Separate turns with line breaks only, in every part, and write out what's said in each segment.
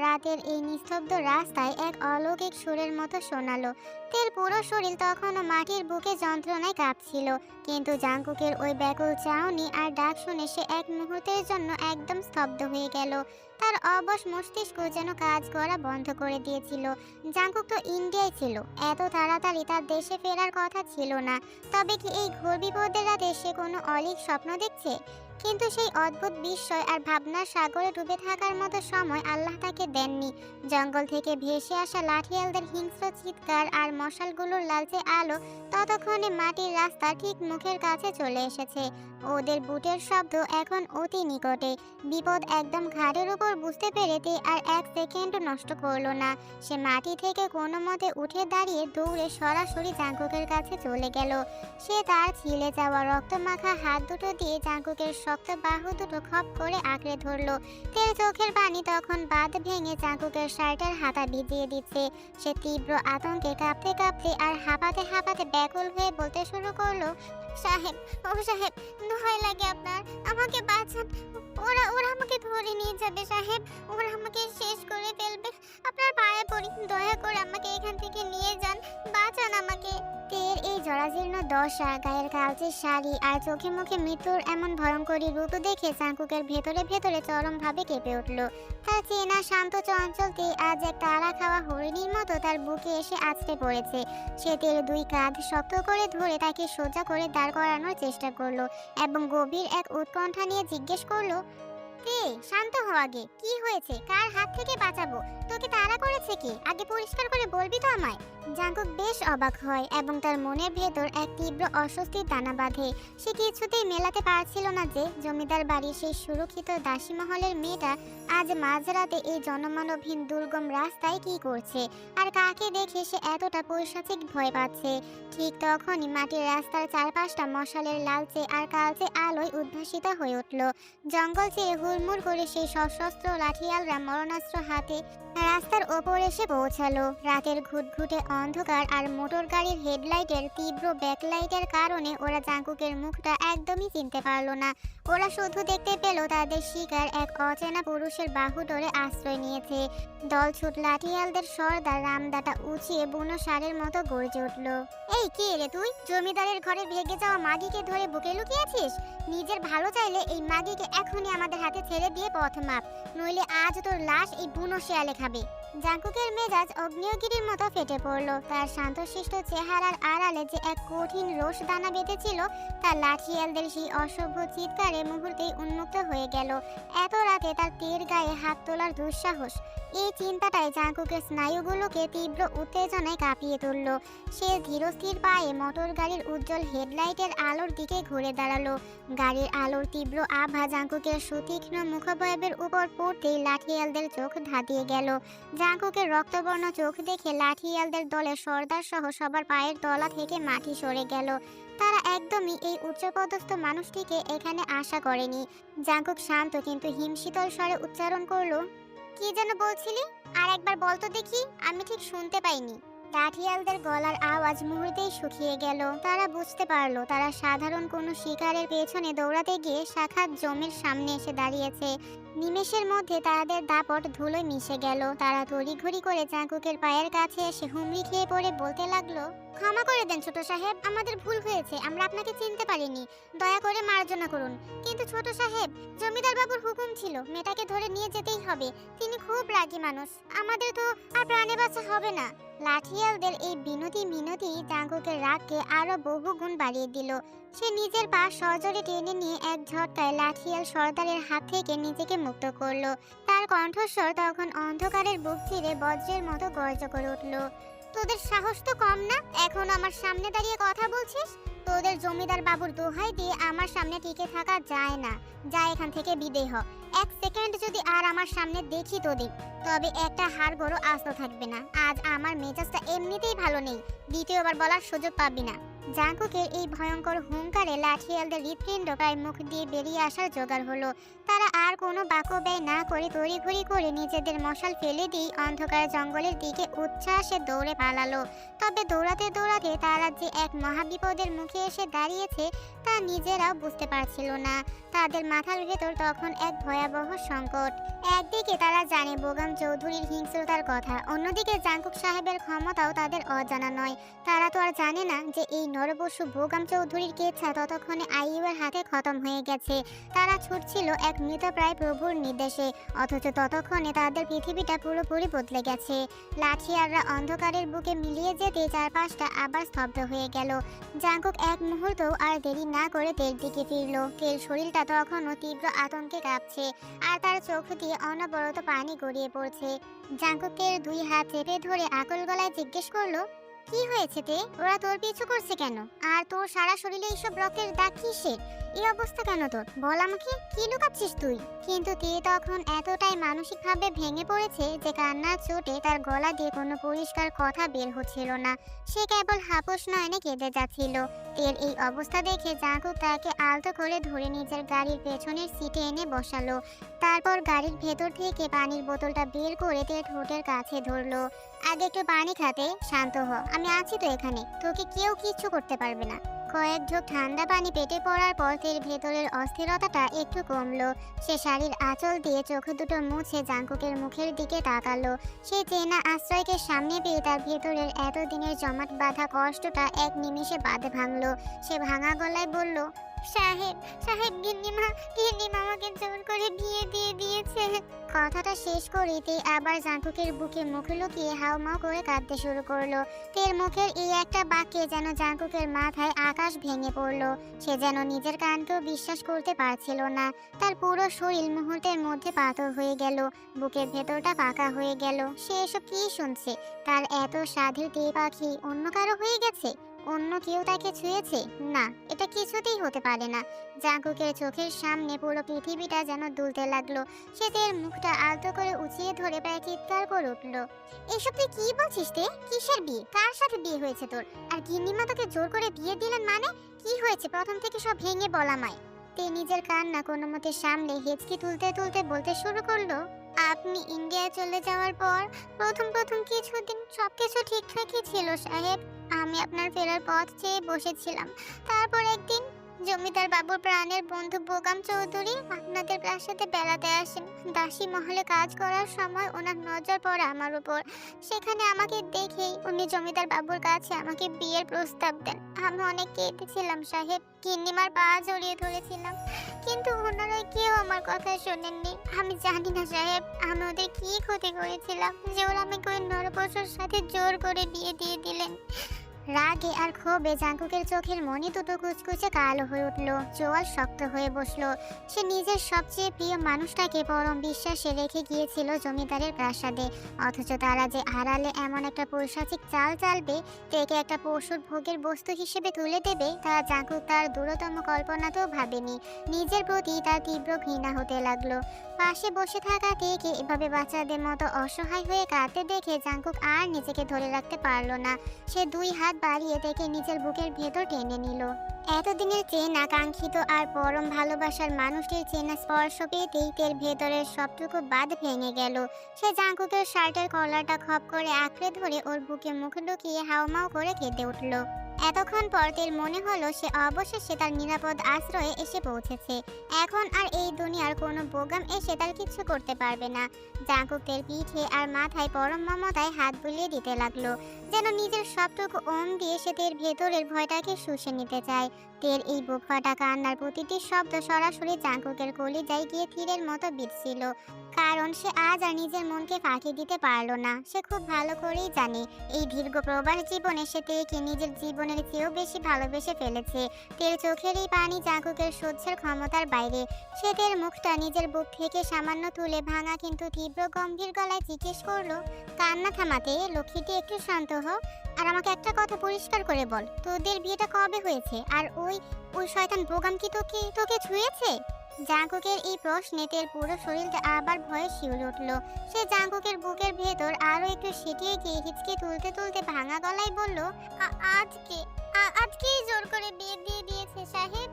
রাতের এই নিস্তব্ধ রাস্তায় এক অলৌকিক সুরের মতো শোনালো। তের পুরো শরীর তখনও মাটির বুকে যন্ত্রণায় কাঁপছিল, কিন্তু জাঙ্কুকের ওই ব্যাকুল চাউনি আর ডাক শুনে সে এক মুহূর্তের জন্য একদম স্তব্ধ হয়ে গেল। তার অবশ মস্তিষ্ক যেন কাজ করা বন্ধ করে দিয়েছিল। জাঙ্কুক তো ইন্ডিয়ায় ছিল, এত তাড়াতাড়ি তার দেশে ফেরার কথা ছিল না। তবে কি এই ঘোর বিপদের রাতে সে কোনো অলীক স্বপ্ন দেখছে? কিন্তু সেই অদ্ভুত বিস্ময় আর ভাবনার সাগরে ডুবে থাকার মতো সময় আল্লাহ তাকে দেননি। জঙ্গল থেকে ভেসে আসা লাঠিয়ালদের হিংস্র চিৎকার আর মশালগুলোর লালচে আলো ততক্ষণে মাটির রাস্তা ঠিক মুখের কাছে চলে এসেছে। ওদের বুটের শব্দ এখন অতি নিকটে। বিপদ একদম ঘাড়ের উপর বুঝতে পেরে তে আর এক সেকেন্ডও নষ্ট করলো না। সে মাটি থেকে কোনো মতে উঠে দাঁড়িয়ে দৌড়ে সরাসরি জাঙ্কুকের কাছে চলে গেল। সে তার ছিলে যাওয়া রক্তমাখা হাত দুটো দিয়ে জাঙ্কুকের শক্ত বাহু দুটো খপ করে আঁকড়ে ধরলো। তের চোখের পানি তখন বাঁধ ভেঙে জাঙ্কুকের শার্টের হাতা ভিজিয়ে দিচ্ছে। সে তীব্র আতঙ্কে কাঁপতে কাঁপতে আর হাঁপাতে হাঁপাতে ব্যাকুল হয়ে বলতে শুরু করলো, সাহেব, ও সাহেব, ভয় লাগে আপনার, আমাকে বাঁচান। ওরা ওরা আমাকে ধরে নিয়ে যাবে সাহেব, ওরা আমাকে শেষ করে ফেলবে। আপনার পায়ে পড়ি, দয়া করে আমাকে এখান থেকে নিয়ে যান, বাঁচান আমাকে। তের এই জরাজীর্ণ দশা, গায়ের কালচে শাড়ি আর চোখে মুখে মৃত্যুর এমন ভয়ঙ্করী রূপ দেখে জাঙ্কুকের ভেতরে ভেতরে চরমভাবে কেঁপে উঠল। তার চেনা শান্ত চঞ্চলতে আজ এক তাড়া খাওয়া হরিণীর মতো তার বুকে এসে আছড়ে পড়েছে। সে তের দুই কাঁধ শক্ত করে ধরে তাকে সোজা করে দাঁড় করানোর চেষ্টা করলো এবং গভীর এক উৎকণ্ঠা নিয়ে জিজ্ঞেস করলো, তে শান্ত হ, আগে কি হয়েছে, কার হাত থেকে বাঁচাবো, তোকে তাড়া করেছে কি, আগে পরিষ্কার করে বলবি তো আমায়। জাঙ্কুক বেশ অবাক হয় এবং তার মনের ভেতর এক তীব্র অস্বস্তির দানা বাঁধে। সে কিছুতেই মেলাতে পারছিল না যে জমিদার বাড়ির সেই সুরক্ষিত দাসী মহলের মেয়েটা আজ মাঝরাতে এই জনমানবহীন দুর্গম রাস্তায় কি করছে আর কাকে দেখে সে এতটা পৈশাচিক ভয় পাচ্ছে। ঠিক তখনই মাটির রাস্তার চারপাশটা মশালের লালচে আর কালচে আলোয় উদ্ভাসিত হয়ে উঠল। জঙ্গল চেয়ে হুড়মুড় করে সেই সশস্ত্র লাঠিয়ালরা মরণাস্ত্র হাতে রাস্তার ওপর এসে পৌঁছালো। রাতের ঘুটঘুটে অন্ধকার আর মোটর গাড়ির হেডলাইটের তীব্র ব্যাকলাইটের কারণে ওরা জাঙ্কুকের মুখটা একদমই চিনতে পারলো না। ওরা শুধু দেখতে পেল তাদের শিকার এক অচেনা পুরুষের বাহু ধরে আশ্রয় নিয়েছে। দলছুট লাঠিয়ালদের সর্দার রামদাটা উঁচিয়ে বুনো ষাঁড়ের মতো গর্জে উঠল, এই কে রে তুই? জমিদারের ঘরে ভেগে যাওয়া মাগিকে ধরে বুকে লুকিয়েছিস? নিজের ভালো চাইলে এই মাগিকে এখনই আমাদের হাতে ছেড়ে দিয়ে পথ মাপ, নইলে আজ তোর লাশ এই বুনো শেয়ালে খাবে। জাঙ্কুকের মেজাজ অগ্নিয়গিরির মতো ফেটে পড়ল। তার শান্তশিষ্ট চেহারার আড়ালে যে এক কঠিন রোষ দানা বেঁধেছিল তার লাঠিয়ালদের সেই অসভ্য চিৎকারে মুহূর্তেই উন্মুক্ত হয়ে গেল। এত রাতে তার তীর গায়ে হাত তোলার দুঃসাহস, এই চিন্তাটাই জাঙ্কুকের স্নায়ুগুলোকে তীব্র উত্তেজনায় কাঁপিয়ে তুলল। সে ধীরস্থির পায়ে মোটর গাড়ির উজ্জ্বল হেডলাইটের আলোর দিকে ঘুরে দাঁড়ালো। গাড়ির আলোর তীব্র আভা জাঙ্কুকের সুতীক্ষ্ণ মুখবয়বের উপর পড়তেই লাঠিয়ালদের চোখ ধাঁধিয়ে গেল। জাঙ্কুকের রক্তবর্ণ চোখ দেখে লাঠিয়ালদের দলের সর্দার সহ সবার পায়ের তলা থেকে মাটি সরে গেল। তারা একদমই এই উচ্চপদস্থ মানুষটিকে এখানে আশা করেনি। জাঙ্কুক শান্ত কিন্তু হিমশীতল স্বরে উচ্চারণ করলো, কি যেন বলছিলি, আর একবার বলতো দেখি, আমি ঠিক শুনতে পাইনি। লাঠিয়ালদের গলার আওয়াজ মুহূর্তেই শুকিয়ে গেল। তারা বুঝতে পারলো তারা সাধারণ কোনো শিকারের পেছনে দৌড়াতে গিয়ে সাক্ষাৎ জমির সামনে এসে দাঁড়িয়েছে। নিমেষের মধ্যে তাদের দাপট ধুলোয় মিশে গেল। তারা তড়িঘড়ি করে জাঙ্কুকের পায়ের কাছে এসে হুমড়ি খেয়ে পড়ে বলতে লাগলো, ক্ষমা করে দেন ছোট সাহেব, আমাদের ভুল হয়েছে, আমরা আপনাকে চিনতে পারিনি, দয়া করে মার্জনা করুন। কিন্তু ছোট সাহেব, জমিদার বাবুর হুকুম ছিল মেয়েটাকে ধরে নিয়ে যেতেই হবে, তিনি খুব রাগী মানুষ, আমাদের তো আর প্রাণে বাঁচা হবে না। লাঠিয়ালদের এই বিনতি মিনতি জাঙ্কুকের রাগকে আরো বহুগুণ বাড়িয়ে দিল। সে নিজের পা সজোরে টেনে নিয়ে এক ঝটকায় লাঠিয়াল সর্দারের হাত থেকে নিজেকে মুক্ত করলো। তার কণ্ঠস্বর তখন অন্ধকারের বুক চিরে বজ্রের মতো গর্জ করে উঠল, তোদের সাহস তো কম না, এখন আমার সামনে দাঁড়িয়ে কথা বলছিস? তোদের জমিদার বাবুর দোহাই দিয়ে আমার সামনে টিকে থাকা যায় না, যা এখান থেকে বিদেয় হ। এক সেকেন্ড যদি আর আমার সামনে দেখি তোদের, তবে একটা হাড় গড়ো আস্ত থাকবে না। আজ আমার মেজাজটা এমনিতেই ভালো নেই, দ্বিতীয়বার বলার সুযোগ পাবি না। জাঙ্কুকের এই ভয়ঙ্কর হুঙ্কারে লাঠিয়ালদের হৃৎপিণ্ড প্রায় মুখ দিয়ে বেরিয়ে আসার জোগাড় হলো। তারা আর কোনো বাক্য ব্যয় না করে তড়িঘড়ি করে নিজেদের মশাল ফেলে দিয়ে অন্ধকার জঙ্গলের দিকে উচ্ছ্বাসে দৌড়ে পালালো। তবে দৌড়াতে দৌড়াতে তারা যে এক মহাবিপদের মুখে এসে দাঁড়িয়েছে তা নিজেরাও বুঝতে পারছিল না। তাদের মাথার ভেতর তখন এক ভয়াবহ সংকট। একদিকে তারা জানে বোগাম চৌধুরীর হিংস্রতার কথা, অন্যদিকে জাঙ্কুক সাহেবের ক্ষমতাও তাদের অজানা নয়। তারা তো আর জানে না যে এই নরপশু বোগাম চৌধুরীর কেচ্ছা ততক্ষণে আইয়ুবের হাতে খতম হয়ে গেছে। তারা ছুটছিল এক মৃতপ্রায় প্রভুর নির্দেশে, অথচ ততক্ষণে তাদের পৃথিবীটা পুরোপুরি বদলে গেছে। লাঠিয়াররা অন্ধকারের বুকে মিলিয়ে যেতে চারপাশটা আবার স্তব্ধ হয়ে গেল। জাঙ্কুক এক মুহূর্তও আর দেরি না করে তের দিকে ফিরল। তের শরীরটা তখনও তীব্র আতঙ্কে কাঁপছে, আর তার চোখ দিয়ে অনবরত পানি গড়িয়ে পড়ছে। জাঙ্কুকের দুই হাত চেপে ধরে আকুল গলায় জিজ্ঞেস করলো, কি হয়েছে তে? ওরা তোর পিছু করছে কেন? আর তোর সারা শরীরে এইসব রক্তের দাগ কিসের? এই অবস্থা কেন তোর? বল আমাকে, কি লুকাচ্ছিস তুই? কিন্তু তে তখন এতটাই মানসিকভাবে ভেঙে পড়েছে যে কান্নার চোটে তার গলা দিয়ে কোনো পরিষ্কার কথা বের হচ্ছিল না। সে কেবল হাপুস নয়নে কেঁদে যাচ্ছিল। তের এই অবস্থা দেখে জাঙ্কুক তাকে আলতো করে ধরে নিজের গাড়ির পেছনের সিটে এনে বসালো। তারপর গাড়ির ভেতর থেকে পানির বোতলটা বের করে তের ঠোঁটের কাছে ধরলো। আগে একটু পানি খাতে, শান্ত হ, আমি আছি তো এখানে, তোকে কেউ কিচ্ছু করতে পারবে না। কয়েক ঢোক ঠান্ডা পানি পেটে পড়ার পর তের ভেতরের অস্থিরতাটা একটু কমলো। সে শাড়ির আঁচল দিয়ে চোখ দুটো মুছে জাঙ্কুকের মুখের দিকে তাকালো। সে চেনা আশ্রয়কে সামনে পেয়ে তার ভেতরের এতদিনের জমাট বাঁধা কষ্টটা এক নিমিষে বাঁধে ভাঙলো। সে ভাঙা গলায় বলল, সাহেব, সাহেব, গিন্নিমা আমাকে জোর করে বিয়ে দিয়ে দিয়েছে। কথাটা শেষ করিতেই আবার জাঙ্কুকের বুকে মুখ লুকিয়ে হাউমাউ করে কাঁদতে শুরু করলো। তের মুখের এই একটা বাক্যে যেন জাঙ্কুকের মাথায় আকাশ ভেঙে পড়লো। সে যেন নিজের কানকেও বিশ্বাস করতে পারছিল না। তার পুরো শরীর মুহূর্তের মধ্যে পাথর হয়ে গেল, বুকের ভেতরটা ফাঁকা হয়ে গেল। সে এসব কি শুনছে? তার এত সাধের তে পাখি অন্য কারো হয়ে গেছে? অন্য কেউ তাকে ছুঁয়েছে? না, এটা কিছুতেই হতে পারে না। জাঙ্কুকের চোখের সামনে পুরো পৃথিবীটা যেন দুলতে লাগলো। সে তের মুখটা আলতো করে উঁচিয়ে ধরে প্রায় চিৎকার করে উঠলো, এসব তুই কি বলছিস তে? কিসের বিয়ে? কার সাথে বিয়ে হয়েছে তোর? আর গিন্নিমা তোকে জোর করে বিয়ে দিলেন মানে? কি হয়েছে প্রথম থেকে সব ভেঙে বল আমায়। তে নিজের কান্না কোনো মতে সামলে হেঁচকি তুলতে তুলতে বলতে শুরু করলো, আপনি ইন্ডিয়ায় চলে যাওয়ার পর প্রথম কিছুদিন সবকিছু ঠিকঠাকই ছিল সাহেব। আমি আপনার ফেরার পথ চেয়ে বসেছিলাম। তারপর একদিন জমিদার বাবুর প্রাণের বন্ধু বোগাম চৌধুরী আপনাদের প্রাসাদে বেড়াতে আসেন। দাসী মহলে কাজ করার সময় ওনার নজর পড়ে আমার উপর। সেখানে আমাকে দেখেই উনি জমিদার বাবুর কাছে আমাকে বিয়ের প্রস্তাব দেন। আমি অনেক কেঁদেছিলাম সাহেব, গিন্নিমার পা জড়িয়ে ধরেছিলাম, কিন্তু ওনারা কেউ আমার কথা শোনেননি। আমি জানি না সাহেব, আমি ওদের কি ক্ষতি করেছিলাম যে ওরা আমাকে ওই নরপশুর সাথে জোর করে বিয়ে দিয়ে দিলেন। রাগে আর ক্ষোভে জাঙ্কুকের চোখের মনি দুটো কুচকুচে কালো হয়ে উঠল, চোয়াল শক্ত হয়ে বসলো। সে নিজের সবচেয়ে প্রিয় মানুষটাকে পরম বিশ্বাসে রেখে গিয়েছিল জমিদারের প্রাসাদে, অথচ তারা যে আড়ালে এমন একটা পৈশাচিক চাল চালবে, তেকে একটা পশুর ভোগের বস্তু হিসেবে তুলে দেবে, তা জাঙ্কুক তার দূরতম কল্পনাতেও ভাবেনি। নিজের প্রতি তার তীব্র ঘৃণা হতে লাগলো। পাশে বসে থাকা তেকে এভাবে বাচ্চাদের মতো অসহায় হয়ে কাঁদতে দেখে জাঙ্কুক আর নিজেকে ধরে রাখতে পারলো না। সে দুই হাত বাড়িয়ে দেখে নিজের বুকের ভেতর টেনে নিল। এতদিনের চেনা কাঙ্ক্ষিত আর পরম ভালোবাসার মানুষটির চেনা স্পর্শ পেতেই তের ভেতরের সবটুকু বাঁধ ভেঙে গেল। সে জাঙ্কুকের শার্টের কলারটা খপ করে আঁকড়ে ধরে ওর বুকে মুখ লুকিয়ে হাউমাউ করে কেঁদে উঠল। এতক্ষণ পর তের মনে হলো সে অবশেষে তার নিরাপদ আশ্রয়ে এসে পৌঁছেছে। এখন আর এই দুনিয়ার কোনো বোগাম এসে তার কিছু করতে পারবে না। জাঙ্কুক তের পিঠে আর মাথায় পরম মমতায় হাত বুলিয়ে দিতে লাগলো, যেন নিজের সবটুকু ওম দিয়ে সে তের ভেতরের ভয়টাকে শুষে নিতে চায়। তের এই বুক ফাটা কান্নার প্রতিটি শব্দ সরাসরি জাঙ্কুকের কলিজায় গিয়ে তীরের মতো বিঁধছিল, কারণ সে আজ আর নিজের মনকে ফাঁকি দিতে পারলো না। সে খুব ভালো করেই জানে এই দীর্ঘ প্রবাস জীবনে সে তেকে নিজের জীবনের চেয়েও বেশি ভালোবেসে ফেলেছে। তের চোখের এই পানি জাঙ্কুকের সহ্যের ক্ষমতার বাইরে। সে তের মুখটা নিজের বুক থেকে সামান্য তুলে ভাঙা কিন্তু তীব্র গম্ভীর গলায় জিজ্ঞেস করলো, কান্না থামাতে লক্ষ্মীটি, একটু শান্ত হও। আর আমাকে একটা কথা পরিষ্কার করে বল, তোদের বিয়েটা কবে হয়েছে? আর ওই শয়তান বোগাম কি তোকে ছুঁয়েছে? জাঙ্কুকের এই প্রশ্নে তের পুরো শরীরটা আবার ভয়ে শিউরে উঠল। সে জাঙ্কুকের বুকের ভেতর আরো একটু সেটিয়ে গিয়ে হিচকি তুলতে তুলতে ভাঙা গলায় বলল, আজকেই জোর করে বিয়ে দিয়ে দিয়েছে সাহেব।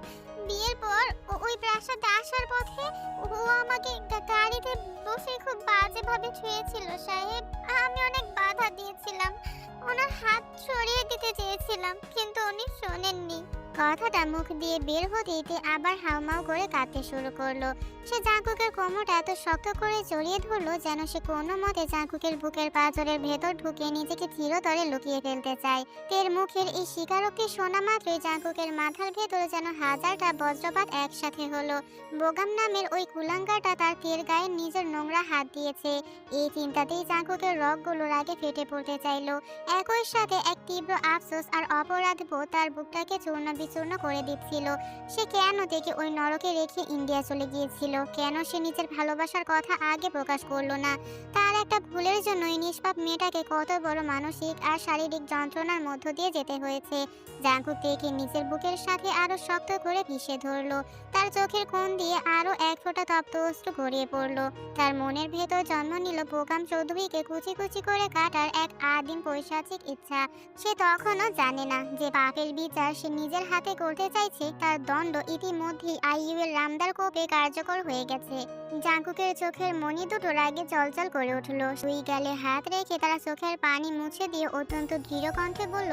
বিয়ের পর ওই প্রাসাদে আসার পথে ও আমাকে গাড়িতে বসে খুব বাজেভাবে ছুঁয়েছিল সাহেব। আমি অনেক বাধা দিয়েছিলাম, ওনার হাত সরিয়ে দিতে চেয়েছিলাম, কিন্তু উনি শোনেননি। কথাটা মুখ দিয়ে বের হতেই আবার হাউমাউ করে কাঁদতে শুরু করলো। সে জাঙ্কুকের কোমরটা এত শক্ত করে জড়িয়ে ধরলো যেন সে কোনো মতে জাঙ্কুকের বুকের পাঁজরের ভেতর ঢুকে নিজেকে চিরতরে লুকিয়ে ফেলতে চায়। তের মুখের এই স্বীকারোক্তি শোনা মাত্রই জাঙ্কুকের মাথার ভেতরে যেন হাজারটা বজ্রপাত একসাথে হলো। বোগাম নামের ওই কুলাঙ্গাটা তার তের গায়ে নিজের নোংরা হাত দিয়েছে। এই চিন্তাতেই জাঙ্কুকের রগগুলো রাগে ফেটে পড়তে চাইলো। একই সাথে এক তীব্র আফসোস আর অপরাধবোধ তার বুকটাকে চূর্ণ বিচূর্ণ করে দিচ্ছিল। সে কেন থেকে ওই নরকে রেখে ইন্ডিয়া চলে গিয়েছিল? কেন সে নিজের ভালোবাসার কথা আগে প্রকাশ করলো না? তার একটা ভুলের জন্য এই নিষ্পাপ মেয়েটাকে কত বড় মানসিক আর শারীরিক যন্ত্রণার মধ্য দিয়ে যেতে হয়েছে। জাঙ্কুক দেখে নিজের বুকের সাথে আরো শক্ত করে ভিসে ধরলো। তার চোখের কোণ দিয়ে আরো এক ফোঁটা তপ্ত অশ্রু গড়িয়ে পড়লো। তার মনের ভেতর জন্ম নিল বোগাম চৌধুরীকে কুচি কুচি করে কাটার এক আদিম পৈশাচিক ইচ্ছা। সে তখনও জানে না যে পাপের বিচার সে নিজের হাতে করতে চাইছে, তার দণ্ড ইতিমধ্যেই আইইউএর রামদার কোপে কার্যকর হয়ে গেছে। জাঙ্কুকের চোখের মণি দুটো রাগে চলচল করে উঠল। সুই গালে হাত রেখে তারা চোখের পানি মুছে দিয়ে অত্যন্ত দৃঢ় কণ্ঠে বলল,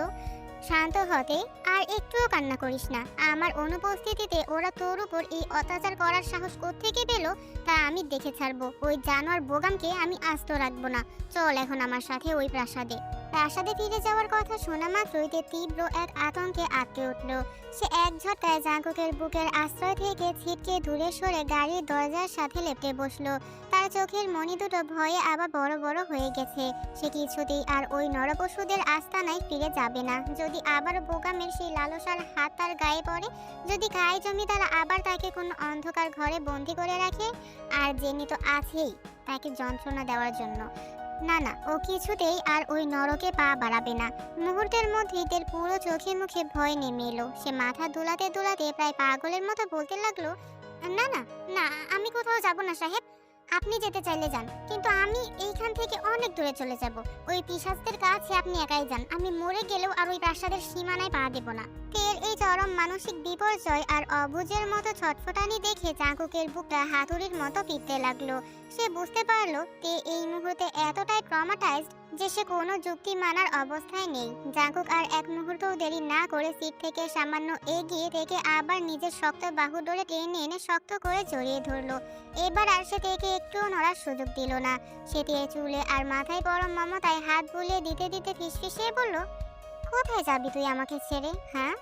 শান্ত হতে আর একটুও কান্না করিস না। আমার অনুপস্থিতিতে ওরা তোর উপর এই অত্যাচার করার সাহস কোত্থেকে পেল তা আমি দেখে ছাড়বো। ওই জানোয়ার বোগামকে আমি আস্ত রাখবো না। চল এখন আমার সাথে ওই প্রাসাদে। প্রাসাদে ফিরে যাওয়ার কথা শোনা মাত্রই তীব্র এক আতঙ্কে আটকে উঠল। সে এক ঝটকায় জাঙ্কুকের বুকের আশ্রয় থেকে ছিটকে দূরে সরে গাড়ির দরজার সাথে লেপটে বসলো। তার চোখের মণি দুটো ভয়ে আবার বড় বড় হয়ে গেছে। সে কিছুতেই আর ওই নরপশুদের আস্তানায় ফিরে যাবে না। যদি আবার বোগামের সেই লালসার হাত তার গায়ে পড়ে, যদি গায়ে জমিদার আবার তাকে কোনো অন্ধকার ঘরে বন্দি করে রাখে, আর জেনি তো আছেই তাকে যন্ত্রণা দেওয়ার জন্য। না না, ও কিছুতেই আর ওই নরকে পা বাড়াবে না। মুহূর্তের মধ্যেই তার পুরো চোখে মুখে ভয় নেমে এলো। সে মাথা দুলাতে দুলাতে প্রায় পাগলের মতো বলতে লাগলো, না না না, আমি কোথাও যাব না সাহেব। আপনি যেতে চাইলে যান, কিন্তু আমি এইখান থেকে অনেক দূরে চলে যাব। ওই পিশাচদের কাছে আপনি একাই যান। আমি মরে গেলেও আর ওই প্রাসাদের সীমানায় পা দেব না। তের এই চরম মানসিক বিপর্যয় আর অবুঝের মতো ছটফটানি দেখে জাঙ্কুকের বুকটা হাতুড়ির মতো পিটতে লাগলো। সে বুঝতে পারলো তে এই মুহূর্তে এতটাই ট্রমাটাইজড যে সে কোনো যুক্তি মানার অবস্থায় নেই। জাঙ্কুক আর এক মুহূর্তও দেরি না করে সিট থেকে সামান্য এগিয়ে থেকে আবার নিজের শক্ত বাহু ধরে টেনে এনে শক্ত করে জড়িয়ে ধরলো। এবার আর সে তেকে একটুও নড়ার সুযোগ দিল না। সে তে চুলে আর মাথায় পরম মমতায় হাত বুলিয়ে দিতে দিতে ফিসফিসিয়ে বলল, কোথায় যাবি তুই আমাকে ছেড়ে? হ্যাঁ?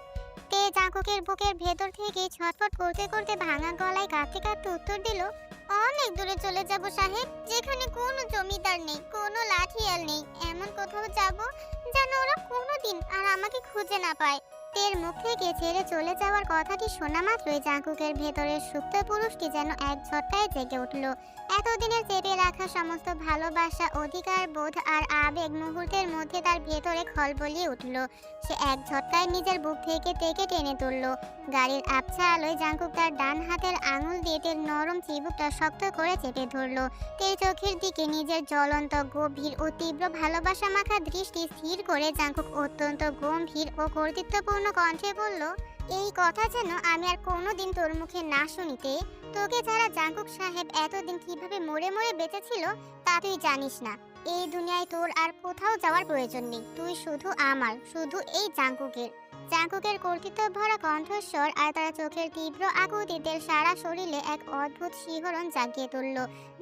তে জাঙ্কুকের বুকের ভেতর থেকে ছটফট করতে করতে ভাঙা গলায় কাঁদতে কাঁদতে উত্তর দিল, অনেক দূরে চলে যাব সাহেব, যেখানে কোনো জমিদার নেই, কোনো লাঠিয়াল নেই। এমন কোথাও যাব যেন ওরা কোনোদিন আর আমাকে খুঁজে না পায়। তের মুখ থেকে ছেড়ে চলে যাওয়ার কথাটি শোনা মাত্রই জাঙ্কুকের ভেতরের সুপ্ত পুরুষটি যেন এক ঝটকায় জেগে উঠল। এতদিনের চেপে রাখা সমস্ত ভালোবাসা, অধিকার বোধ আর আবেগ মুহূর্তের মধ্যে তার ভেতরে খলবলিয়ে উঠল। সে এক ঝটকায় নিজের বুক থেকে তেকে টেনে তুলল। গাড়ির আবছা আলোয় জাঙ্কুক তার ডান হাতের আঙুল দিয়ে তের নরম চিবুকটা শক্ত করে চেপে ধরল। তের চোখের দিকে নিজের জ্বলন্ত, গভীর ও তীব্র ভালোবাসা মাখা দৃষ্টি স্থির করে জাঙ্কুক অত্যন্ত গম্ভীর ও কর্তৃত্বপূর্ণ কণ্ঠে বলল, এই কথা যেন আমি আর কোনোদিন তোর মুখে না শুনিতে। তোকে যারা জাঙ্কুক সাহেব এতদিন কিভাবে মরে মরে বেঁচেছিল তা তুই জানিস না। এই দুনিয়ায় তোর আর কোথাও যাওয়ার প্রয়োজন নেই। তুই শুধু আমার, শুধু এই জাঙ্কুকের। জাঙ্কুকের কর্তৃত্ব ভরা কণ্ঠস্বর আর তার চোখের তীব্র আকুতিতে সারা শরীরে এক অদ্ভুত শিহরণ জাগিয়ে তুলল।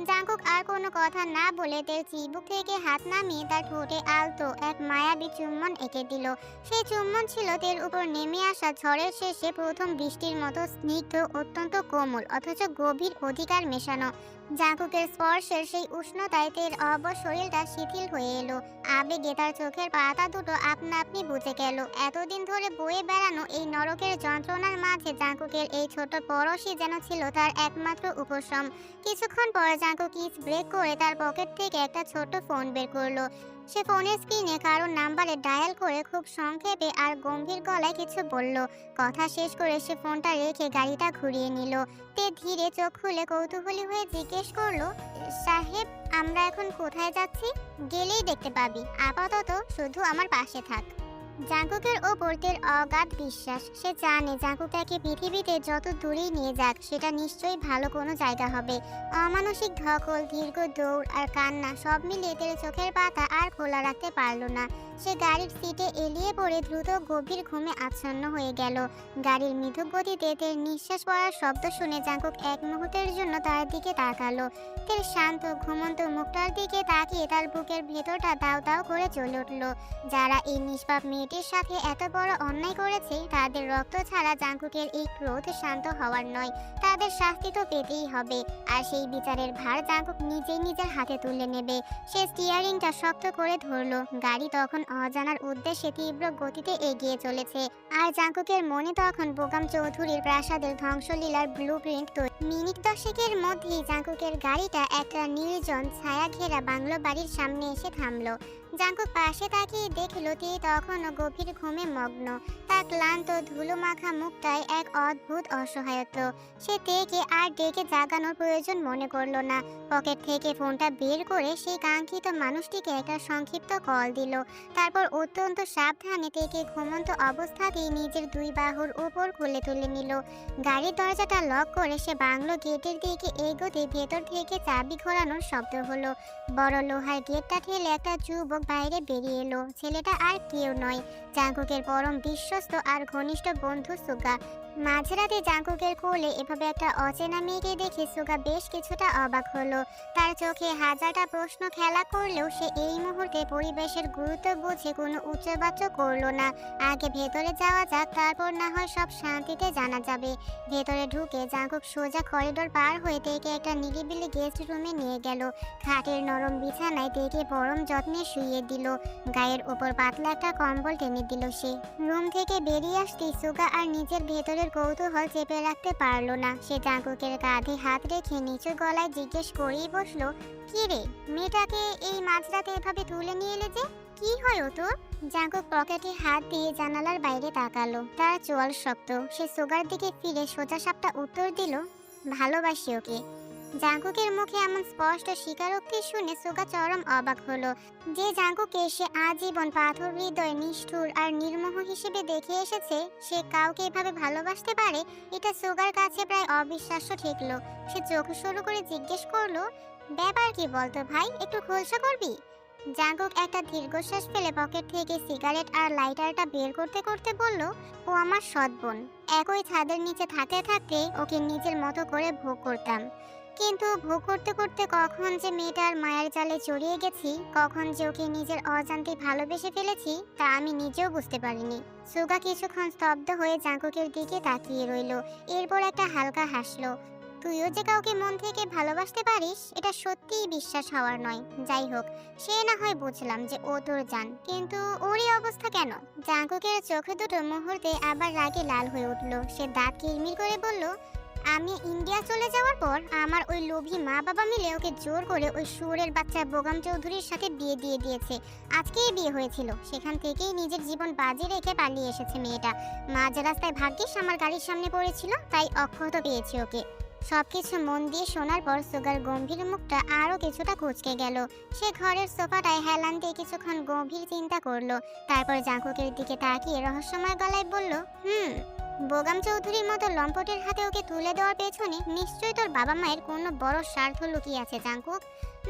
জাঙ্কুক আর কোনো কথা না বলে তের চিবুক থেকে হাত নামিয়ে তার ঠোঁটে আলতো এক মায়াবী চুম্বন এঁকে দিল। সেই চুম্বন ছিল তের উপর নেমে আসা ঝড়ের শেষে প্রথম বৃষ্টির মতো স্নিগ্ধ, অত্যন্ত কোমল অথচ গভীর অধিকার মেশানো। জাঙ্কুকের স্পর্শের সেই উষ্ণতায় তের অবশ শরীরটা শিথিল হয়ে এলো। আবেগে তার চোখের পাতা দুটো আপনা আপনি বুঝে গেল। এতদিন ধরে বয়ে বেড়ানো এই নরকের যন্ত্রণার মাঝে জাঙ্কুকের এই ছোট পরশই যেন ছিল তার একমাত্র উপশম। কিছুক্ষণ পর জাঙ্কুক কিস ব্রেক করে তার পকেট থেকে একটা ছোট ফোন বের করলো। সে ফোনের স্ক্রিনে কারোর নাম্বারে ডায়াল করে খুব সংক্ষেপে আর গম্ভীর গলায় কিছু বলল। কথা শেষ করে সে ফোনটা রেখে গাড়িটা ঘুরিয়ে নিল। তে ধীরে চোখ খুলে কৌতূহলী হয়ে জিজ্ঞেস করলো, সাহেব আমরা এখন কোথায় যাচ্ছি? গেলেই দেখতে পাবি, আপাতত শুধু আমার পাশে থাক। জাঙ্কুকের ওপর তের অগাধ বিশ্বাস। সে জানে জাঙ্কুক তাকে পৃথিবীতে যত দূরেই নিয়ে যাক সেটা নিশ্চয়ই ভালো কোনো জায়গা হবে। অমানসিক ধকল, দীর্ঘ দৌড় আর কান্না সব মিলিয়ে তের চোখের পাতা আর খোলা রাখতে পারল না। সে গাড়ির সিটে এলিয়ে পড়ে দ্রুত গভীর ঘুমে আচ্ছন্ন হয়ে গেল। গাড়ির মৃদু গতিতে তের নিঃশ্বাস পড়ার শব্দ শুনে জাঙ্কুক এক মুহূর্তের জন্য তার দিকে তাকালো। তের শান্ত ঘুমন্ত মুখটার দিকে তাকিয়ে তার বুকের ভেতরটা দাউ দাউ করে জ্বলে উঠল। যারা এই নিষ্পাপ মেয়েটির সাথে এত বড় অন্যায় করেছে তাদের রক্ত ছাড়া জাঙ্কুকের এই ক্রোধ শান্ত হওয়ার নয়, তাদের শাস্তি তো পেতেই হবে। আর সেই বিচারের ভার জাঙ্কুক নিজেই নিজের হাতে তুলে নেবে। সে স্টিয়ারিংটা শক্ত করে ধরলো। গাড়ি তখন অজানার উদ্দেশ্যে তীব্র গতিতে এগিয়ে চলেছে। আর জাঙ্কুকের মনে তখন বোগাম চৌধুরীর প্রাসাদের ধ্বংসলীলার ব্লুপ্রিন্ট তৈরি। মিনিট দশেকের মধ্যেই জাঙ্কুকের গাড়িটা একটা নির্জন ছায়া ঘেরা বাংলো বাড়ির সামনে এসে থামলো। জাঙ্কুক পাশে তাকিয়ে দেখল তে তখনও গভীর ঘুমে মগ্ন। তার ক্লান্ত ধুলো মাখা মুখটায় এক অদ্ভুত অসহায়ত্ব। সে তেকে আর ডেকে জাগানোর প্রয়োজন মনে করলো না। পকেট থেকে ফোনটা বের করে সেই কাঙ্ক্ষিত মানুষটিকে একটা সংক্ষিপ্ত কল দিল। তারপর অত্যন্ত সাবধানে তেকে ঘুমন্ত অবস্থাতেই নিজের দুই বাহুর উপর খুলে তুলে নিল। গাড়ির দরজাটা লক করে সে বাংলো গেটের দিকে এগোতে ভেতর থেকে চাবি ঘোরানোর শব্দ হলো। বড় লোহার গেটটা ঠেলে একটা যুবক বাইরে বেরিয়ে এলো। ছেলেটা আর কেউ নয়, জাঙ্কুকের পরম বিশ্বস্ত আর ঘনিষ্ঠ বন্ধু সুগা। মাঝরাতে জাঙ্কুকের কোলে এভাবে একটা অচেনা মেয়েকে দেখে সুগা বেশ কিছুটা অবাক হলো। তার চোখে হাজারটা প্রশ্ন খেলা করলেও সে এই মুহূর্তে পরিবেশের গুরুত্ব বুঝে কোনো উচ্চবাচ্য করলো না। আগে ভেতরে যাওয়া যাক, তারপর না হয় সব শান্তিতে জানা যাবে। ভেতরে ঢুকে জাঙ্কুক সোজা করিডোর পার হয়ে তেকে একটা নিরিবিলি গেস্ট রুমে নিয়ে গেল। খাটের নরম বিছানায় তেকে পরম যত্নে শুইয়ে দিল। গায়ের উপর পাতলা একটা কম্বল টেনে দিল সে। রুম থেকে বেরিয়ে আসতেই সুগা আর নিজের ভেতরের কৌতূহল চেপে রাখতে পারলো না। সে জাঙ্কুকের কাঁধে হাত রেখে নিচু গলায় জিজ্ঞেস করেই বসলো, কি রে, মেয়েটাকে এই মাঝরাতে এভাবে তুলে নিয়ে এলে যে? কি হয় ও তোর? জাঙ্কুক পকেটে হাত দিয়ে জানালার বাইরে তাকালো। তার চোয়াল শক্ত। সে সুগার দিকে ফিরে সোজা সাপটা উত্তর দিল, ভালোবাসি ওকে। জাঙ্কুকের মুখে এমন স্পষ্ট স্বীকারোক্তি শুনে সুগা চরম অবাক হলো। যে জাঙ্কুকে সে আজীবন পাথর হৃদয়, নিষ্ঠুর আর নির্মোহ হিসেবে দেখে এসেছে, সে কাউকে এভাবে ভালোবাসতে পারে, এটা সুগার কাছে প্রায় অবিশ্বাস্য ঠেকলো। সে চোখ সরু করে জিজ্ঞেস করলো, ব্যাপার কি বলতো ভাই, একটু খোলসা করবি? জাঙ্কুক একটা দীর্ঘশ্বাস ফেলে পকেট থেকে সিগারেট আর লাইটারটা বের করতে করতে বলল, ও আমার সৎ বোন। একই ছাদের নিচে থাকতে থাকতে ওকে নিজের মতো করে ভোগ করতাম। কিন্তু ভোগ করতে করতে কখন যে মেয়েটার মায়ের জালে জড়িয়ে গেছি, কখন যে ওকে নিজের অজান্তে ভালোবেসে ফেলেছি, তা আমি নিজেও বুঝতে পারিনি। সুগা কিছুক্ষণ স্তব্ধ হয়ে জাঙ্কুকের দিকে তাকিয়ে রইল। এরপর একটা হালকা হাসলো। তুইও যে কাউকে মন থেকে ভালোবাসতে পারিস, এটা সত্যিই বিশ্বাস হওয়ার নয়। যাই হোক, সে না হয় বুঝলাম যে ও তোর জান, কিন্তু ওরই অবস্থা কেন? জাঙ্কুকের চোখে দুটো মুহূর্তে আবার রাগে লাল হয়ে উঠল। সে দাঁত কিরমির করে বলল, আমি ইন্ডিয়া চলে যাওয়ার পর আমার ওই লোভী মা বাবা মিলে ওকে জোর করে ওই শুয়োরের বাচ্চা বোগাম চৌধুরীর সাথে বিয়ে দিয়ে দিয়েছে। আজকেই বিয়ে হয়েছিল, সেখান থেকেই নিজের জীবন বাজি রেখে পালিয়ে এসেছে মেয়েটা। মাঝ রাস্তায় ভাগ্যিস আমার গাড়ির সামনে পড়েছিল, তাই অক্ষত পেয়েছি ওকে। সবকিছু মন দিয়ে শোনার পর সুগার গম্ভীর মুখটা আরো কিছুটা কুঁচকে গেল। সে ঘরের সোফাটায় হেলান দিয়ে কিছুক্ষণ গভীর চিন্তা করলো। তারপর জাঙ্কুকের দিকে তাকিয়ে রহস্যময় গলায় বলল, বোগাম চৌধুরীর মতো লম্পটের হাতে ওকে তুলে দেওয়ার পেছনে নিশ্চয়ই তোর বাবা মায়ের কোনো বড় স্বার্থ লুকিয়ে আছে জাঙ্কুক।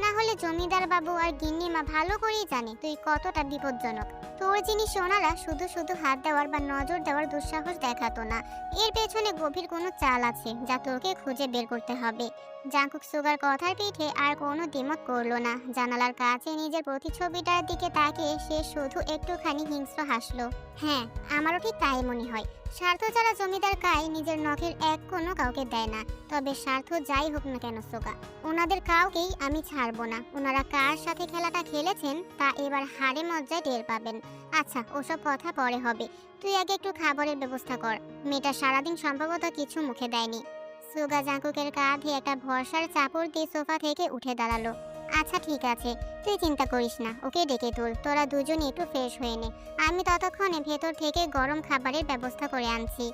না হলে জমিদার বাবু আর গিন্নিমা ভালো করেই জানে তুই কতটা বিপজ্জনক। তোর জিনিস ওনারা শুধু শুধু হাত দেওয়ার বা নজর দেওয়ার দুঃসাহস দেখাতো না। এর পেছনে গভীর কোনো চাল আছে যা তোকে খুঁজে বের করতে হবে। জাঙ্কুক সুগার কথার পিঠে আর কোনো দ্বিমত করলো না। জানালার কাছে নিজের প্রতিছবিটার দিকে তাকিয়ে সে শুধু একটুখানি হিংস্র হাসলো। হ্যাঁ, আমারও ঠিক তাই মনে হয়। স্বার্থ ছাড়া জমিদার গায়ে নিজের নখের এক কোনো কাউকে দেয় না। তবে স্বার্থ যাই হোক না কেন সুগা, ওনাদের কাউকেই আমি ছাড়বো না। ওনারা কার সাথে খেলাটা খেলেছেন তা এবার হাড়ে মজ্জায় টের পাবেন। আচ্ছা, ওসব কথা পরে হবে, তুই আগে একটু খাবারের ব্যবস্থা কর। মেয়েটা সারাদিন সম্ভবত কিছু মুখে দেয়নি। সুগা জাঙ্কুকের কাঁধে একটা ভরসার চাপড় দিয়ে সোফা থেকে উঠে দাঁড়ালো। আচ্ছা ঠিক আছে, তুই চিন্তা করিস না, ওকে ডেকে তুল। তোরা দুজনে একটু ফ্রেশ হয়ে নে, আমি ততক্ষণে ভেতর থেকে গরম খাবারের ব্যবস্থা করে আনছি।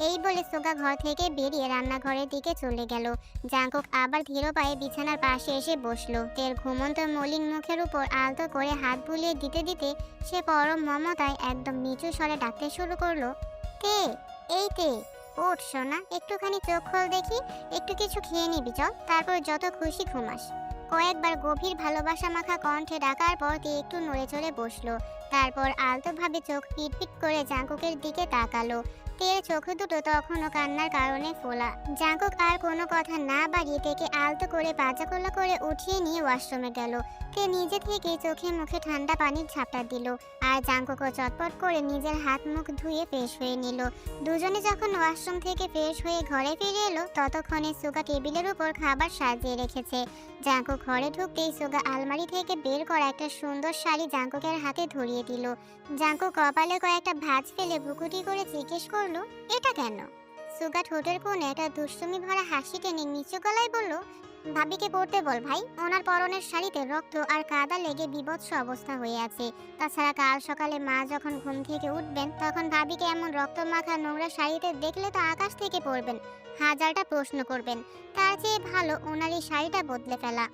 এই বলে সুগা ঘর থেকে বেরিয়ে রান্নাঘরের দিকে চলে গেল। জাঙ্কুক আবার ধীর পায়ে বিছানার পাশে এসে বসলো। তের ঘুমন্ত মলিন মুখের উপর আলতো করে হাত বুলিয়ে দিতে দিতে সে পরম মমতায় একদম নিচু স্বরে ডাকতে শুরু করলো, তে, এই তে, ওঠ সোনা, একটুখানি চোখ খোল দেখি, একটু কিছু খেয়ে নিবি চল, তারপর যত খুশি ঘুমাস। কয়েকবার গভীর ভালোবাসা মাখা কণ্ঠে ডাকার পর তে একটু নড়ে চড়ে বসলো। তারপর আলতোভাবে চোখ পিটপিট করে জাঙ্কুকের দিকে তাকালো। তের চোখ দুটো তখনও কান্নার কারণে ফোলা। জাঙ্কুক আর কোনো কথা না বাড়িয়ে তেকে আলতো করে পাজাকোলা করে উঠিয়ে নিয়ে ওয়াশরুমে গেল। তে নিজে থেকে চোখে মুখে ঠান্ডা পানির ঝাপটা দিল আর জাঙ্কুকও চটপট করে নিজের হাত মুখ ধুয়ে ফ্রেশ হয়ে নিল। দুজনে যখন ওয়াশরুম থেকে ফ্রেশ হয়ে ঘরে ফিরে এলো ততক্ষণে সুগা টেবিলের উপর খাবার সাজিয়ে রেখেছে। জাঙ্কুক ঘরে ঢুকতেই সুগা আলমারি থেকে বের করা একটা সুন্দর শাড়ি জাঙ্কুকের হাতে ধরিয়ে দিল। জাঙ্কুক কপালে কয়েকটা ভাঁজ ফেলে ভ্রুকুটি করে জিজ্ঞেস করলো, এটা কেন? সুগা ঠোঁটের কোণে একটা দুষ্টুমি ভরা হাসি টেনে নিচু গলায় বলল, ভাবিকে পড়তে বল ভাই, ওনার পরনের শাড়িতে রক্ত আর কাদা লেগে বিভৎস অবস্থা হয়ে আছে। তাছাড়া কাল সকালে মা যখন ঘুম থেকে উঠবেন তখন ভাবিকে এমন রক্ত মাখা নোংরা শাড়িতে দেখলে তো আকাশ থেকে পড়বেন, হাজারটা প্রশ্ন করবেন। তার চেয়ে ভালো ওনার এই শাড়িটা বদলে ফেলা।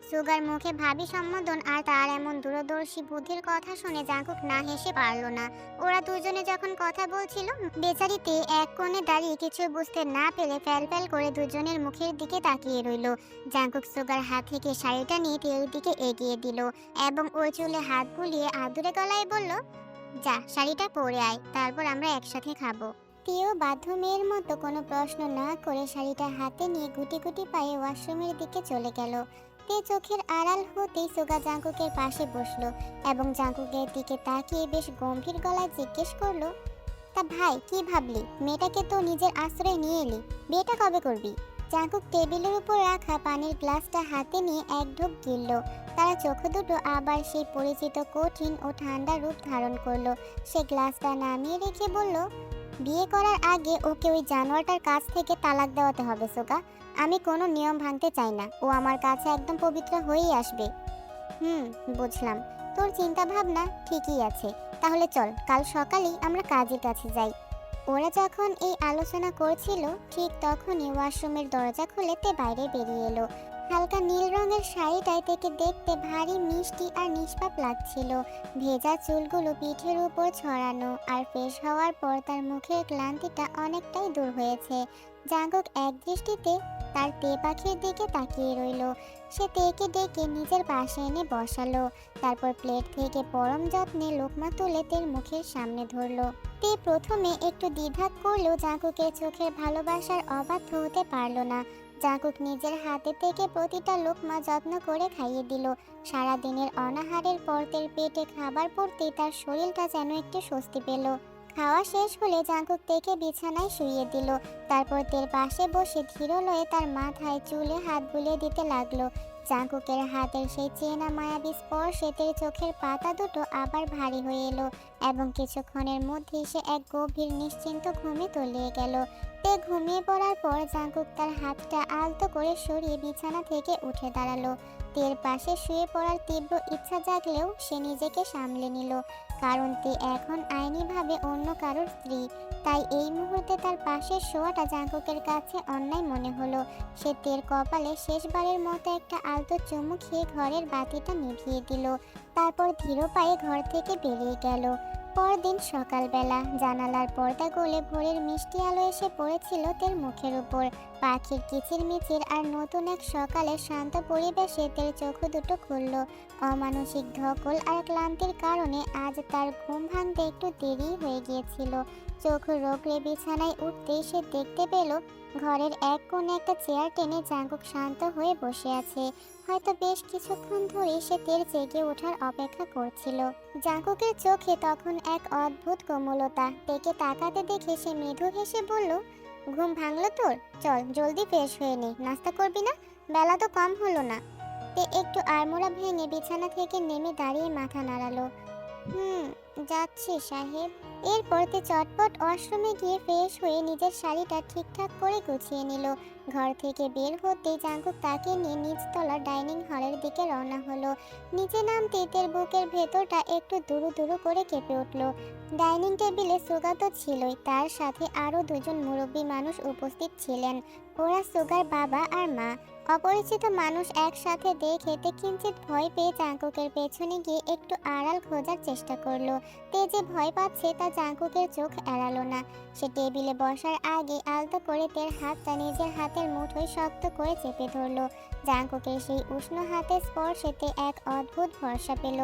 সুগার মুখে ভাবি সম্বোধন আর তার এমন দূরদর্শী বুদ্ধির কথা শুনে জাঙ্কুক না হেসে পারল না। ওরা দুজনে যখন কথা বলছিল বেচারিতে এক কোণে দাঁড়িয়ে কিছু বুঝতে না পেরে ফ্যাল করে দুজনের মুখের দিকে তাকিয়ে রইল। জাঙ্কুক সুগার হাত থেকে শাড়িটা নিয়ে তের দিকে এগিয়ে দিল এবং ওই চুলে হাত বুলিয়ে আদুরে গলায় বলল, যা শাড়িটা পরে আয়, তারপর আমরা একসাথে খাবো। তেও বাধ্য মেয়ের মতো কোনো প্রশ্ন না করে শাড়িটা হাতে নিয়ে গুটি গুটি পায়ে ওয়াশরুমের দিকে চলে গেল। তে চোখের আড়াল হতেই সুগা জাঙ্কুকের পাশে বসলো এবং জাঙ্কুকের দিকে তাকিয়ে বেশ গম্ভীর গলায় জিজ্ঞেস করলো, তা ভাই কি ভাবলি? মেয়েটাকে তো নিজের আশ্রয় নিয়ে এলি, বিয়েটা কবে করবি? জাঙ্কুক টেবিলের উপর রাখা পানির গ্লাসটা হাতে নিয়ে এক ঢোক গিলল। তারা চোখ দুটো আবার সেই পরিচিত কঠিন ও ঠান্ডা রূপ ধারণ করলো। সে গ্লাসটা নামিয়ে রেখে বলল, বিয়ে করার আগে ওকে ওই জানোয়ারটার কাছ থেকে তালাক দেওয়াতে হবে সুগা। আমি কোনো নিয়ম ভাঙতে চাই না, ও আমার কাছে একদম পবিত্র হয়েই আসবে। বুঝলাম, তোর চিন্তা ভাবনা ঠিকই আছে। তাহলে চল কাল সকালেই আমরা কাজের কাছে যাই। ওরা যখন এই আলোচনা করছিল ঠিক তখনই ওয়াশরুমের দরজা খুলে তে বাইরে বেরিয়ে এলো। হালকা নীল রঙের শাড়িটায় থেকে দেখতে ভারী মিষ্টি আর নিষ্পাপ লাগছিল। ভেজা চুলগুলো পিঠের উপর ছড়ানো আর ফ্রেশ হওয়ার পর তার মুখের ক্লান্তিটা অনেকটাই দূর হয়েছে। জাঙ্কুক এক দৃষ্টিতে তার তে পাখির দিকে তাকিয়ে রইল। সে তেকে ডেকে নিজের পাশে এনে বসালো। তারপর প্লেট থেকে পরম যত্নে লোকমা তুলে তের মুখের সামনে ধরলো। তে প্রথমে একটু দ্বিধা করলেও জাঙ্কুকের চোখের ভালোবাসার অবাধ্য হতে পারল না। জাঙ্কুক নিজের হাতে থেকে প্রতিটা লোকমা যত্ন করে খাইয়ে দিল। সারাদিনের অনাহারের পর তের পেটে খাবার পড়তেই তার শরীরটা যেন একটু স্বস্তি পেল। খাওয়া শেষ হলে জাঙ্কুক তেকে বিছানায় শুইয়ে দিল। তারপর তের পাশে বসে ধীর লয়ে তার মাথায় চুলে হাত বুলিয়ে দিতে লাগলো। জাঙ্কুকের হাতের সেই চেনা মায়াবী স্পর্শে তের চোখের পাতা দুটো আবার ভারী হয়ে এলো এবং কিছুক্ষণের মধ্যেই সে এক গভীর নিশ্চিন্ত ঘুমে তলিয়ে গেল। তে ঘুমিয়ে পড়ার পর জাঙ্কুক তার হাতটা আলতো করে সরিয়ে বিছানা থেকে উঠে দাঁড়ালো। তের পাশে শুয়ে পড়ার তীব্র ইচ্ছা জাগলেও সে নিজেকে সামলে নিল, কারণ তে এখন আইনিভাবে অন্য কারোর স্ত্রী। তাই এই মুহূর্তে তার পাশে শোয়াটা জাঙ্কুকের কাছে অন্যায় মনে হলো। সে তের কপালে শেষবারের মতো একটা আলতো চুমু খেয়ে ঘরের বাতিটা নিভিয়ে দিল। তারপর ধীর পায়ে ঘর থেকে বেরিয়ে গেল। পরদিন সকালবেলা জানালার পর্দা গলে ভোরের মিষ্টি আলো এসে পড়েছিল তের মুখের উপর। পাখির কিচিরমিচির আর নতুন এক সকালের শান্ত পরিবেশে তের চোখ দুটো খুলল। অমানসিক ধকল আর ক্লান্তির কারণে আজ তার ঘুম ভাঙতে একটু দেরি হয়ে গিয়েছিল। চোখ রোগড়ে বিছানায় উঠতেই সে দেখতে পেল ঘরের এক কোণে একটা চেয়ার টেনে জাঙ্কুক শান্ত হয়ে বসে আছে। হয়তো বেশ কিছুক্ষণ ধরে সে তের জেগে ওঠার অপেক্ষা করছিল। জাঙ্কুকের চোখে তখন এক অদ্ভুত কোমলতা। তেকে তাকাতে দেখে সে মৃদু হেসে বলল, ঘুম ভাঙলো তোর? চল জলদি ফ্রেশ হয়ে নে, নাস্তা করবি না? বেলা তো কম হলো না। তে একটু আড়মোড়া ভেঙে বিছানা থেকে নেমে দাঁড়িয়ে মাথা নাড়ালো। যাচ্ছি সাহেব। এরপর তে চটপট ওয়াশরুমে গিয়ে ফ্রেশ হয়ে নিজের শাড়িটা ঠিকঠাক করে গুছিয়ে নিল। ঘর থেকে বের হতেই জাঙ্কুক তাকে নিয়ে নিচতলা ডাইনিং হলের দিকে রওনা হলো। নিচে নামতেই তের বুকের ভেতরটা একটু দুরু দুরু করে কেঁপে উঠল। ডাইনিং টেবিলে সুগা তো ছিলই, তার সাথে আরও দুজন মুরব্বী মানুষ উপস্থিত ছিলেন। ওরা সুগার বাবা আর মা। অপরিচিত মানুষ একসাথে দেখে কিঞ্চিত ভয় পেয়ে জাঙ্কুকের পেছনে গিয়ে একটু আড়াল খোঁজার চেষ্টা করলো। তে যে ভয় পাচ্ছে তা জাঙ্কুকের চোখ এড়ালো না। সে টেবিলে বসার আগে আলতো করে তের হাতটা নিজের হাতের মুঠোয় শক্ত করে চেপে ধরলো। জাঙ্কুকের সেই উষ্ণ হাতের স্পর্শেতে এক অদ্ভুত ভরসা পেল।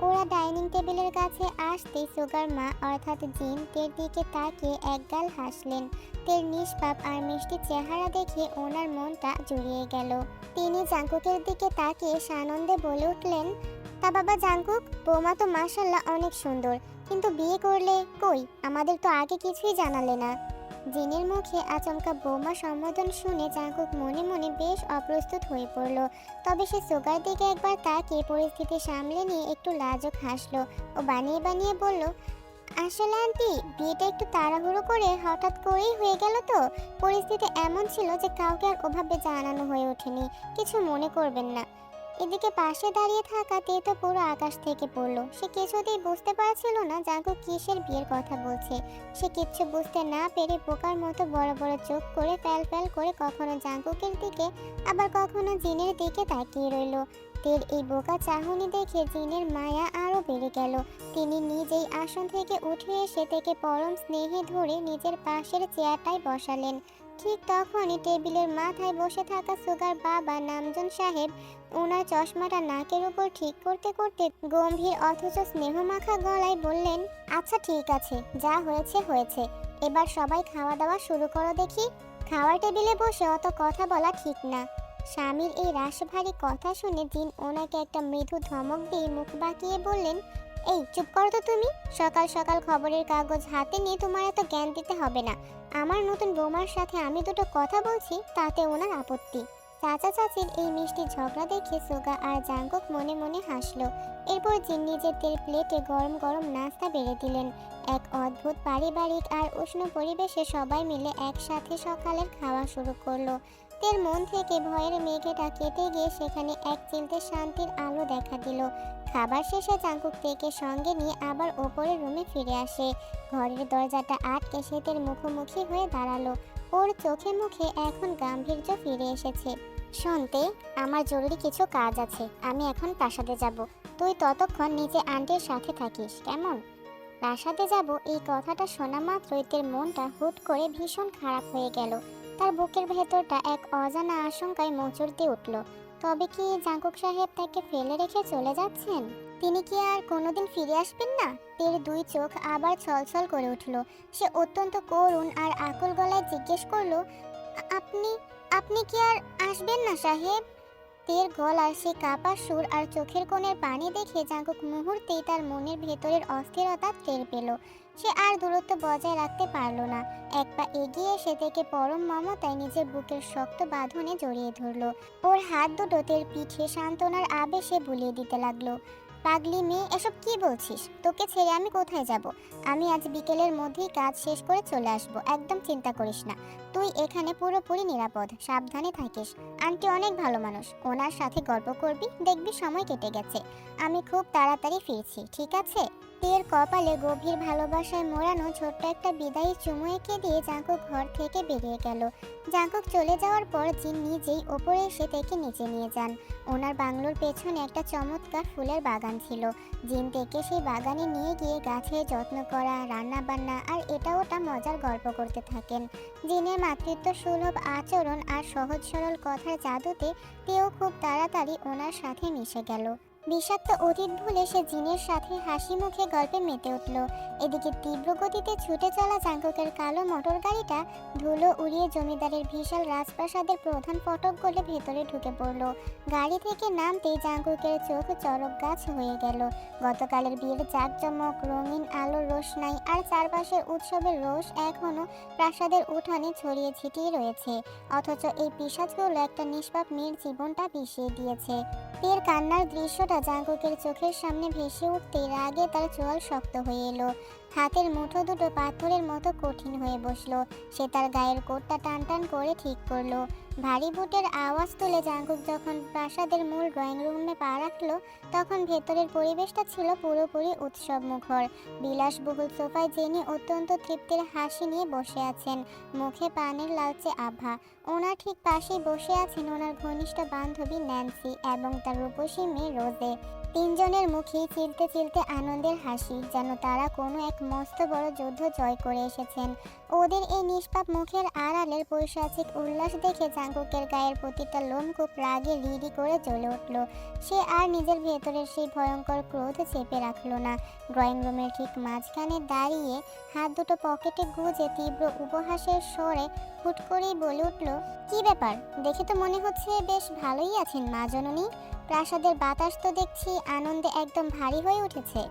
ওরা ডাইনিং টেবিলের কাছে আসতেই সুগার মা অর্থাৎ জিন তের দিকে তাকিয়ে একগাল হাসলেন। তের নিষ্পাপ আর মিষ্টি চেহারা দেখে ওনার মনটা জুড়িয়ে গেল। তিনি জাঙ্কুকের দিকে তাকিয়ে সানন্দে বলে উঠলেন, তা বাবা জাঙ্কুক, বৌমা তো মাশাআল্লাহ অনেক সুন্দর, কিন্তু বিয়ে করলে কই? আমাদের তো আগে কিছুই জানালে না। জিনের মুখে আচমকা বৌমা সম্বোধন শুনে জাঙ্কুক মনে মনে বেশ অপ্রস্তুত হয়ে পড়ল। তবে সে সুগার দিকে একবার তাকিয়ে পরিস্থিতি সামলে নিয়ে একটু লাজুক হাসলো ও বানিয়ে বানিয়ে বলল, আসলে আন্টি, বিয়েটা একটু তাড়াহুড়ো করে হঠাৎ করেই হয়ে গেল তো। পরিস্থিতি এমন ছিল যে কাউকে আর ওভাবে জানানো হয়ে ওঠেনি, কিছু মনে করবেন না। এদিকে পাশে দাঁড়িয়ে থাকা তে তো পুরো আকাশ থেকে পড়লো। সে কিছুতেই বুঝতে পারছিল না জাঙ্কুক কিসের বিয়ের কথা বলছে। সে কিচ্ছু বুঝতে না পেরে বোকার মতো বড় বড় চোখ করে ফ্যাল ফ্যাল করে কখনো জাঙ্কুকের দিকে আবার কখনো জিনের দিকে তাকিয়ে রইল। তের এই বোকা চাহনি দেখে জিনের মায়া আরো বেড়ে গেল। তিনি নিজেই আসন থেকে উঠে এসে থেকে পরম স্নেহে ধরে নিজের পাশের চেয়ারটায় বসালেন। ঠিক তখনই টেবিলের মাথায় বসে থাকা সুগার বাবা নামজন সাহেব ওনার চশমাটা নাকের উপর ঠিক করতে করতে গম্ভীর অথচ স্নেহমাখা গলায় বললেন, আচ্ছা ঠিক আছে, যা হয়েছে হয়েছে, এবার সবাই খাওয়া দাওয়া শুরু করো দেখি। খাওয়ার টেবিলে বসে অত কথা বলা ঠিক না। স্বামীর এই রাশভারী কথা শুনে জিন ওনাকে একটা মৃদু ধমক দিয়ে মুখ বাঁকিয়ে বললেন, এই চুপ করো তো তুমি। সকাল সকাল খবরের কাগজ হাতে নিয়ে তোমার এত জ্ঞান দিতে হবে না। আমার নতুন বৌমার সাথে আমি দুটো কথা বলছি, তাতে ওনার আপত্তি। চাচা চাচির এই মিষ্টি ঝগড়া দেখে সুগা আর জাঙ্কুক মনে মনে হাসলো। এরপর জিন নিজের তেল প্লেটে গরম গরম নাস্তা বেড়ে দিলেন। এক অদ্ভুত পারিবারিক আর উষ্ণ পরিবেশে সবাই মিলে একসাথে সকালের খাওয়া শুরু করলো। তের মন থেকে ভয়ের মেঘেটা কেটে গিয়ে সেখানে এক চিলতে শান্তির আলো দেখা দিল। খাবার শেষে জাঙ্কুক তেকে সঙ্গে নিয়ে আবার ওপরের রুমে ফিরে আসে। ঘরের দরজাটা আটকে সে তের মুখোমুখি হয়ে দাঁড়ালো। ওর চোখে মুখে এখন গাম্ভীর্য ফিরে এসেছে। শুনতে, আমার জরুরি কিছু কাজ আছে, আমি এখন প্রাসাদে যাব। তুই ততক্ষণ নিচে আন্টির সাথে থাকিস, কেমন? প্রাসাদে যাব, এই কথাটা শোনা মাত্রই তের মনটা হুট করে ভীষণ খারাপ হয়ে গেল। তার বুকের ভেতরটা এক অজানা আশঙ্কায় মোচড় দিয়ে উঠল। তবে কি জাঙ্কুক সাহেব তাকে ফেলে রেখে চলে যাচ্ছেন? তিনি কি আর কোনোদিন ফিরে আসবেন না? তের দুই চোখ আবার ছলছল করে উঠল। সে অত্যন্ত করুণ আর আকুল গলায় জিজ্ঞেস করলো, আপনি আপনি কি আর আসবেন না সাহেব? তের গলার সে কাপা সুর আর চোখের কোণের পানি দেখে জাঙ্কুক মুহূর্তেই তার মনের ভেতরের অস্থিরতা টের পেল। সে আর দূরত্ব বজায় রাখতে পারল না। এক পা এগিয়ে এসে থেকে পরম মমতায় নিজের বুকের শক্ত বাঁধনে জড়িয়ে ধরল। ওর হাত দুটো তের পিঠে সান্ত্বনার আবেশে বুলিয়ে দিতে লাগলো। পাগলি মেয়ে, এসব কি বলছিস? তোকে ছেড়ে আমি কোথায় যাব? আমি আজ বিকেলের মধ্যেই কাজ শেষ করে চলে আসব, একদম চিন্তা করিস না। তুই এখানে পুরোপুরি নিরাপদ, সাবধানে থাকিস। আন্টি অনেক ভালো মানুষ, ওনার সাথে গল্প করবি, দেখবি সময় কেটে গেছে। আমি খুব তাড়াতাড়ি ফিরছি, ঠিক আছে? তের কপালে গভীর ভালোবাসায় মোড়ানো ছোট্ট একটা বিদায়ী চুমু এঁকে দিয়ে জাঙ্কুক ঘর থেকে বেরিয়ে গেল। জাঙ্কুক চলে যাওয়ার পর জিন নিজেই ওপরে এসে তেকে নিচে নিয়ে যান। ওনার বাংলোর পেছনে একটা চমৎকার ফুলের বাগান ছিল। জিন তেকে সেই বাগানে নিয়ে গিয়ে গাছের যত্ন করা, রান্না বান্না আর এটা ওটা মজার গল্প করতে থাকেন। জিনের মাতৃত্ব সুলভ আচরণ আর সহজ সরল কথার জাদুতে তেও খুব তাড়াতাড়ি ওনার সাথে মিশে গেল। বিষাক্ত অতীত ভুলে সে জিনের সাথে হাসি মুখে গল্পে মেতে উঠল। এদিকে তীব্র গতিতে ছুটে চলা জাঙ্কুকের কালো মোটর গাড়িটা ধুলো উড়িয়ে জমিদারের বিশাল রাজপ্রাসাদের প্রধান ফটক গলে ভেতরে ঢুকে পড়ল। গাড়ি থেকে নামতেই জাঙ্কুকের চোখ চড়ক গাছ হয়ে গেল। গতকালের বিয়ের জাঁকজমক, রঙিন আলোর রোশনাই আর চারপাশের উৎসবের রোষ এখনো প্রাসাদের উঠানে ছড়িয়ে ছিটিয়ে রয়েছে। অথচ এই পিশাচগুলো একটা নিষ্পাপ মেয়ের জীবনটা বিষিয়ে দিয়েছে। তের কান্নার দৃশ্যটা জাঙ্কুকের চোখের সামনে ভেসে উঠতেই রাগে তার চোয়াল শক্ত হয়ে এলো। হাতের মুঠো দুটো পাথরের মতো কঠিন হয়ে বসলো। সে তার গায়ের কোটটা টান টান করে ঠিক করলো। ভারী বুটের আওয়াজ তুলে জাঙ্কুক যখন প্রাসাদের মূল ড্রয়িং রুমে পা রাখলো, তখন ভেতরের পরিবেশটা ছিল পুরোপুরি উৎসব মুখর। বিলাসবহুল সোফায় জেনি অত্যন্ত তৃপ্তির হাসি নিয়ে বসে আছেন, মুখে পানের লালচে আভা। ওনার ঠিক পাশেই বসে আছেন ওনার ঘনিষ্ঠ বান্ধবী ন্যান্সি এবং তার রূপসী মেয়ে রোজে। তিনজনের মুখেই চিলতে চিলতে আনন্দের হাসি, যেন তারা কোনো এক মস্ত বড় যুদ্ধ জয় করে এসেছেন। ওদের এই নিষ্পাপ মুখের আড়ালের পৈশাচিক উল্লাস দেখে জাঙ্কুকের গায়ের প্রতিটা লোমকূপ রাগে রিরি করে জ্বলে উঠল। সে আর নিজের ভেতরের সেই ভয়ঙ্কর ক্রোধ চেপে রাখল না। ড্রয়িং রুমের ঠিক মাঝখানে দাঁড়িয়ে হাত দুটো পকেটে গুজে তীব্র উপহাসের স্বরে হুট করেই বলে উঠল, কি ব্যাপার, দেখে তো মনে হচ্ছে বেশ ভালোই আছেন মা জননী। প্রাসাদের বাতাস তো দেখছি আনন্দে একদম ভারী হয়ে উঠেছে।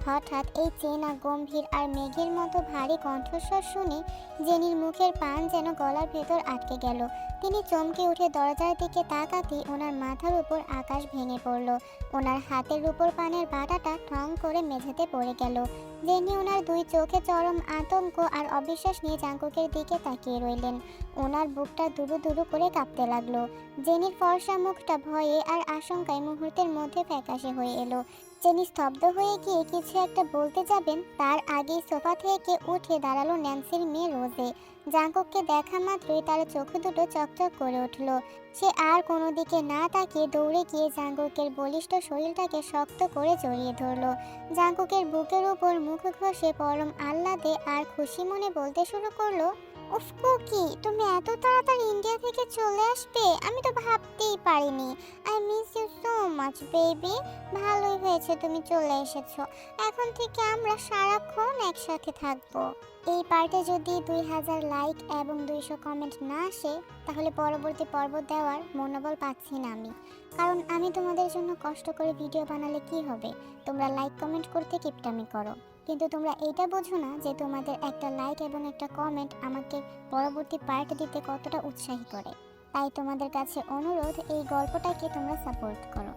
হঠাৎ এই চেনা গম্ভীর আর মেঘের মতো ভারী কণ্ঠস্বর শুনে জেনির মুখের পান যেন গলার ভেতর আটকে গেল। তিনি চমকে উঠে দরজার দিকে তাকাতেই ওনার মাথার উপর আকাশ ভেঙে পড়ল। ওনার হাতের উপর পানের বাটাটা ঠং করে মেঝেতে পড়ে গেল। জেনি ওনার দুই চোখে চরম আতঙ্ক আর অবিশ্বাস নিয়ে জাঙ্কুকের দিকে তাকিয়ে রইলেন। ওনার বুকটা দুরু দুরু করে কাঁপতে লাগলো। জেনির ফর্সা মুখটা ভয়ে আর আশঙ্কায় মুহূর্তের মধ্যে ফ্যাকাশে হয়ে এলো। জেনি স্তব্ধ হয়ে গিয়ে কিছু একটা বলতে যাবেন, তার আগেই সোফা থেকে উঠে দাঁড়ালো ন্যান্সির মেয়ে রোজে। জাঙ্কুককে দেখা মাত্রই তার চোখ দুটো চকচক করে উঠল। সে আর কোনো দিকে না তাকিয়ে দৌড়ে গিয়ে জাঙ্কুকের বলিষ্ঠ শরীরটাকে শক্ত করে জড়িয়ে ধরল। জাঙ্কুকের বুকের উপর মুখ ঘষে পরম আহ্লাদে আর খুশি মনে বলতে শুরু করলো, উফ কুকি, তুমি এত তাড়াতাড়ি ইন্ডিয়া থেকে চলে আসবে আমি তো ভাবতেই পারিনি। I miss you so much baby. ভালোই হয়েছে তুমি চলে এসেছো। এখন থেকে আমরা সারাক্ষণ একসাথে থাকবো। এই পার্টে যদি 2000 লাইক এবং 200 কমেন্ট না আসে, তাহলে পরবর্তী পর্ব দেওয়ার মনোবল পাচ্ছি না আমি। কারণ আমি তোমাদের জন্য কষ্ট করে ভিডিও বানালে কি হবে, তোমরা লাইক কমেন্ট করতে কিপটামি করো, কিন্তু তোমরা এইটা বোঝো না যে তোমাদের একটা লাইক এবং একটা কমেন্ট আমাকে পরবর্তী পার্ট দিতে কতটা উৎসাহী করে। তাই তোমাদের কাছে অনুরোধ, এই গল্পটাকে তোমরা সাপোর্ট করো।